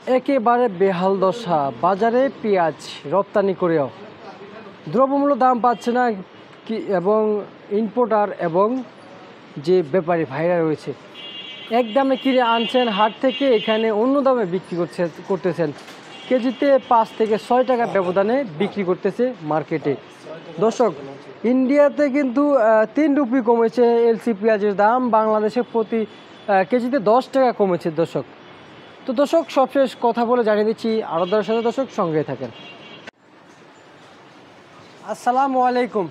একেবারে বেহাল দশা, বাজারে পেঁয়াজ রপ্তানি করেও দ্রব্যমূল্য দাম পাচ্ছে না কি, এবং ইম্পোর্টার এবং যে ব্যাপারী ভাইরা রয়েছে এক দামে কিনে আনছেন হাট থেকে, এখানে অন্য দামে বিক্রি করতেছেন। কেজিতে 5 থেকে 6 টাকা ব্যবধানে বিক্রি করতেছে মার্কেটে। দর্শক, ইন্ডিয়াতে কিন্তু 3 রুপি কমেছে এলসি পেঁয়াজের দাম, বাংলাদেশে প্রতি কেজিতে 10 টাকা কমেছে দর্শক। তো দর্শক, সবশেষ কথা বলে জানিয়ে দিচ্ছি, আরও সাথে দর্শক সঙ্গে থাকেন। আসসালামু আলাইকুম।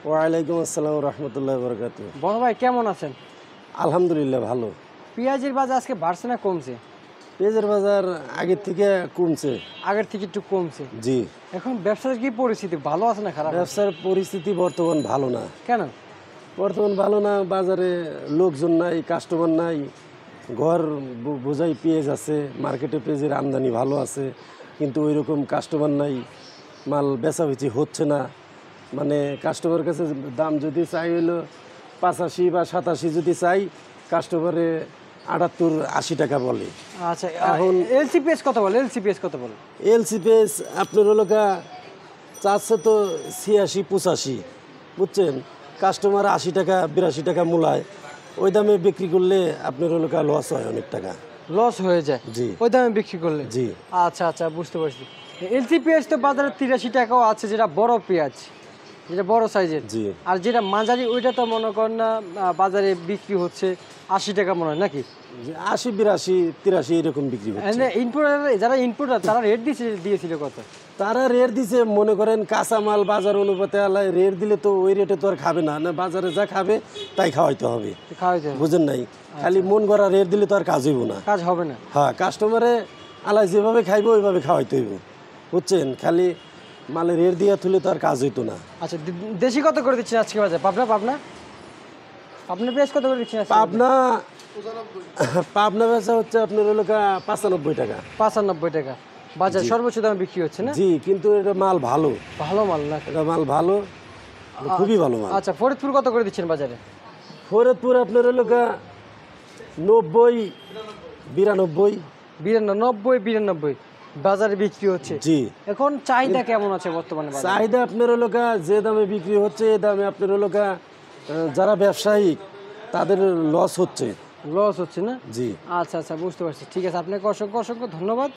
ওয়ালাইকুম আসসালাম রহমতুল্লাহ বরকাত। বড় ভাই কেমন আছেন? আলহামদুলিল্লাহ ভালো। পেঁয়াজের বাজার আজকে বাড়ছে না কমছে? পেঁয়াজের বাজার আগের থেকে কমছে। আগের থেকে একটু কমছে? জি। এখন ব্যবসার কি পরিস্থিতি, ভালো আছে না খারাপ? ব্যবসার পরিস্থিতি বর্তমান ভালো না। কেন বর্তমান ভালো না? বাজারে লোকজন নাই, কাস্টমার নাই, ঘর বোঝাই পেঁয়াজ আছে, মার্কেটে পেঁয়াজের আমদানি ভালো আছে, কিন্তু ওই রকম কাস্টমার নাই, মাল বেচাবেচি হচ্ছে না। মানে কাস্টমার কাছে দাম যদি চাই হলো 85 বা 87 যদি চাই, কাস্টমারে 78-80 টাকা বলে। আচ্ছা, এখন এলসিপিএস কত বলে? এলসিপিএস কত বলে? এলসিপিএস আপনার হলো চাচ্ছে তো 86-85, বুঝছেন? কাস্টমার 80 টাকা 82 টাকা মূলায়, ওই দামে বিক্রি করলে আপনার হলো লস হয়, অনেক টাকা লস হয়ে যায়। জি। ওই দামে বিক্রি করলে? জি। আচ্ছা আচ্ছা, বুঝতে পারছি। এলসিপিএস তো বাজারে 83 টাকাও আছে, যেটা বড় পেঁয়াজ, যেটা বড় সাইজের। জি। আর যেটা মাঝারি ওইটা তো মনে করেন না বাজারে বিক্রি হচ্ছে 80 টাকা মনে হয় নাকি? 80-82-83 এরকম বিক্রি হচ্ছে। ইম্পোর্টার, যারা ইম্পোর্টার তারা রেট দিয়েছিল কত? তারা রেট দিছে, মনে করেন কাঁচামাল বাজার অনুপাতে আলায় রেট দিলে তো ওই রেটে তো আর খাবে না, না বাজারে যা খাবে তাই খাওয়াইতে হবে, বুঝেন নাই? খালি মন গড়া রেট দিলে তো আর কাজ হইব না, কাজ হবে না। হ্যাঁ, কাস্টমারে আলায় যেভাবে খাইবো ওইভাবে খাওয়াইতে হইব, বুঝছেন? খালি মালে রেট দিয়ে তুলে তো আর কাজ হইতো না। আচ্ছা, দেশি কত করে দিচ্ছেন আজকে বাজার? পাবনা পেঁয়াজ কত করে দিচ্ছেন? পাবনা বেচা হচ্ছে আপনার হলো 95 টাকা। 95 টাকা বাজার সর্বোচ্চ দামে বিক্রি হচ্ছে না? জি, কিন্তু এটা মাল ভালো, ভালো মাল না? এটা মাল ভালো, খুবই ভালো মাল। আচ্ছা, ফরিদপুর কত করে দিচ্ছেন বাজারে? ফরিদপুর আপনার হলো 90-92 92 বাজারে বিক্রি হচ্ছে। জি। এখন চাহিদা কেমন আছে বর্তমানে? চাহিদা আপনার হলো যে দামে বিক্রি হচ্ছে, এই দামে আপনার হলো যারা ব্যবসায়ী তাদের লস হচ্ছে না? জি। আচ্ছা আচ্ছা, বুঝতে পারছি। ঠিক আছে, আপনাকে অসংখ্য অসংখ্য ধন্যবাদ।